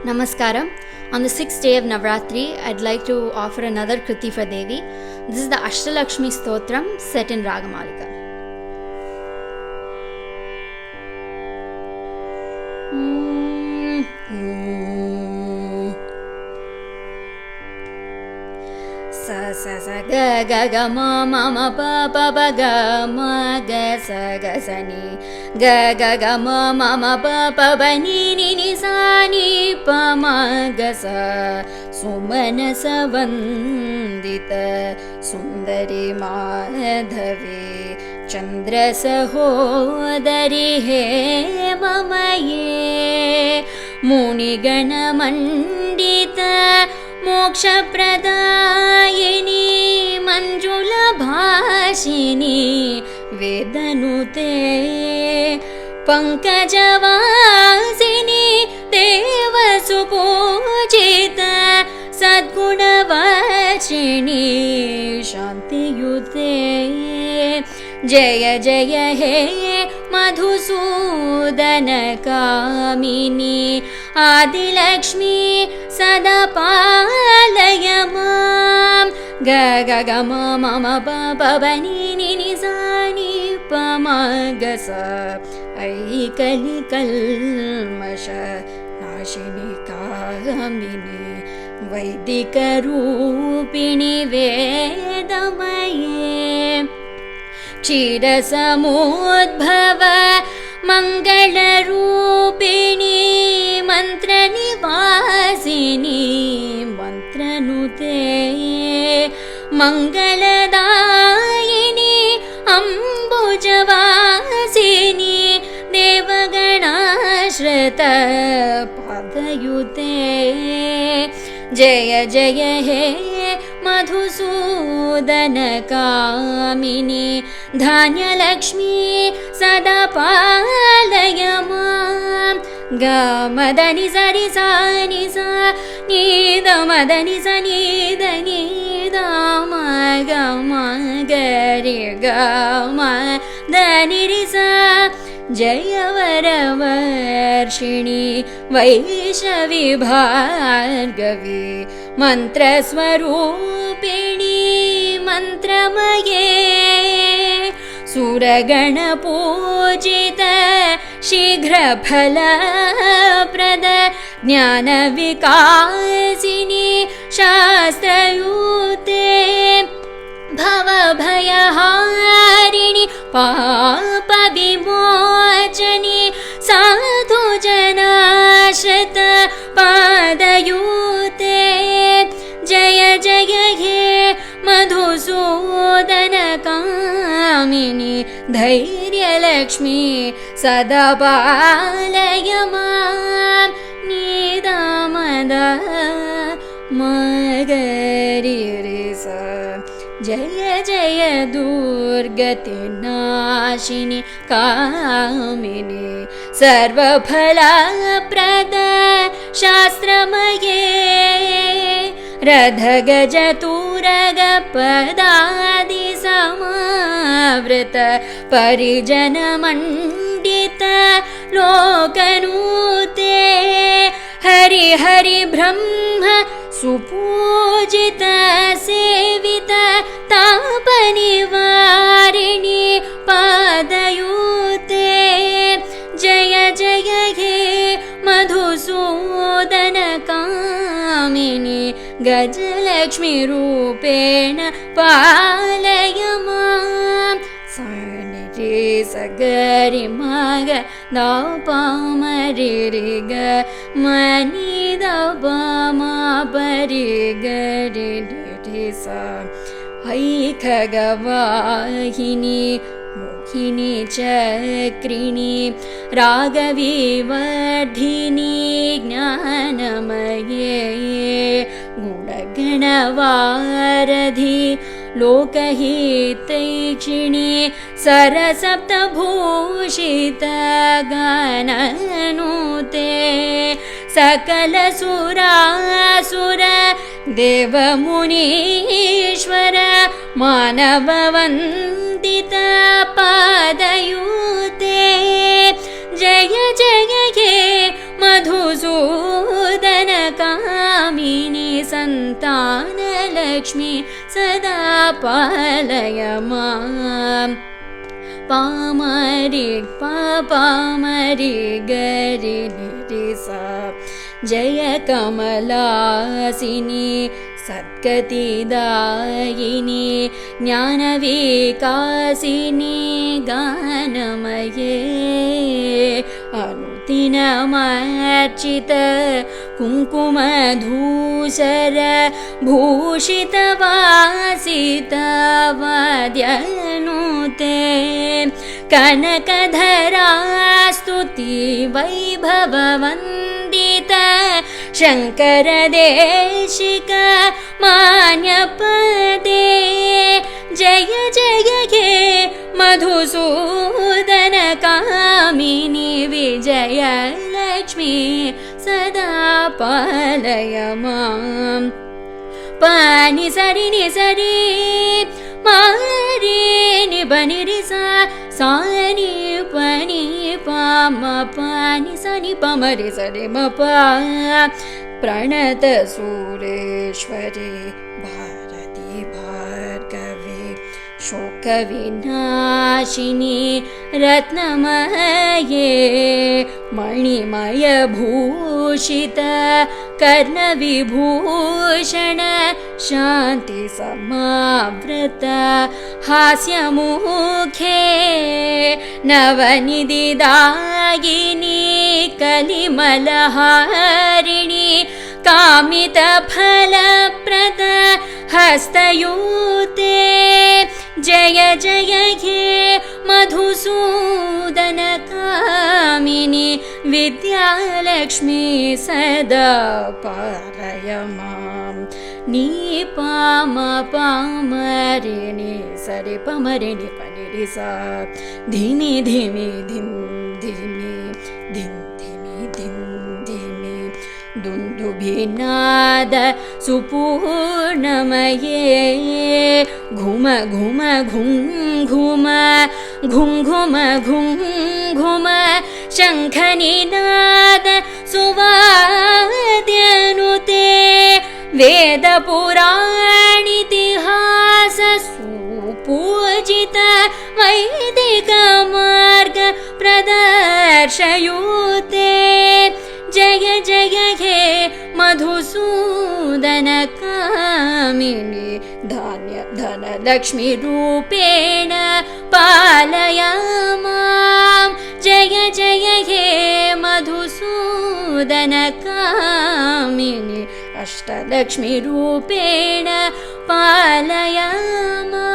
Namaskaram. On the 6th day of Navratri, I'd like to offer another Kriti for Devi. This is the Ashtalakshmi Stotram set in Ragamalika. Sa sa sa ga ga ga ma ma ma pa pa pa ga ma ga sa ga sa ni ga ga ga ma ma ma pa pa pa ni ni ni sa ni pa ma ga sa sumanasa vandita sundari madhavi chandra sahodari he mamaye munigana mandita मोक्षप्रदायिनी मञ्जुलभाषिनी वेदनुते पङ्कजवासिनी देवसुपूजित सद्गुणवाचिनी शान्तियुते जय जय हे मधुसूदन कामिनी आदिलक्ष्मी सदा पालय मां ग ग ग म म म प प ब नि नि नि सा नि प म ग स ऐकलि कल्मष नाशिनी कामिनी वैदिकरूपिणि वेदमये क्षीरसमुद्भव मङ्गलरूपिणी मन्त्रनिवासिनी मन्त्रनुते मङ्गलदायिनी अम्बुजवासिनी देवगणाश्रित पदयुते जय जय हे मधुसूदन कामिनी धान्यलक्ष्मी सदा पालय मां ग मदनि सरि सा नि सा नि द मदनि स नि द नि द म ग म ग रि ग म द नि रि सा जय वरवर्षिणी वैशवी भार्गवी मन्त्रस्वरूपिणी मन्त्रमये सुरगणपूजित शीघ्रफलप्रद ज्ञानविकासिनी शास्त्रयुते भवभयहारिणि पापविमोचनि साधुजनाश्रित पादयुते जय जय हे मधुसूदन कामिनी धैर्यलक्ष्मी सदा पालय मां निदामद मगरि रि सा जय जय दुर्गतिनाशिनी कामिनी सर्वफलप्रद शास्त्रमये रथगजतुरगपदादि समावृत परिजनमण्डित लोकनूते हरि हरि ब्रह्म सुपूजित सेवित तापनिवारिणि पादयुते जय जय हे मधुसूदन कामिनी गजलक्ष्मी रूपेण पालय मां रे स ग रि म ग द प म रि रि ग म नि द प म प रि ग रि रि स ऐखगवाहिनी मोहिनी चक्रिणी रागविवर्धिनी ज्ञानमये गुणगणवारधि लोकहितैक्षिणी सरसप्तभूषित गाननुते सकलसुरासुर देवमुनीश्वर मानववन्दित पादयुते जय जय हे मधुसूदन विद्यालक्ष्मी सदा पालय माम् पामरि पामरि गरि निरि सा जय कमलासिनी सद्गतिदायिनी ज्ञानविकासिनी गानमये अनुदिनमर्चित कुङ्कुमधूसर भूषितवासितवाद्यनुते कनकधरा स्तुति वैभववन्दित शङ्करदेशिक मान्यपदे जय जय हे मधुसूदन कामिनी विजयलक्ष्मी सदा पालय माम् पानि सरि नि सरि मारि नि बनि रि सा नि पनि पाम पानि सनि पमरि सरि म पा प्रणत सूरेश्वरी भारती भार्गवी शोकविनाशिनी रत्नमये मणिमयभूषित कर्णविभूषण शान्ति समावृत हास्यमुखे नवनिधिदायिनी कलिमलहारिणी कामितफलप्रद हस्तयूते जय जय हे मधुसूदन कामिनी विद्यालक्ष्मी सदा पालय माम् नी पाम पामरि नि सरि पमरि नि पनि रि सा धिमि धिमि धिं धिमि धिं धिमि धिं धिमि दुन्दुभिनाद सुपूर्णमये घुम घुम घुं घुम घुं घुम घुं घुम शङ्खनिनाद सुवाद्यनुते वेदपुराणितिहास सुपूजित वैदिकमार्ग प्रदर्शयुते जय जय हे मधुसूदन कामिनी धान्य धनलक्ष्मी रूपेण पालय माम् जय जय हे मधुसूदन कामिनी अष्टलक्ष्मी रूपेण पालय माम्।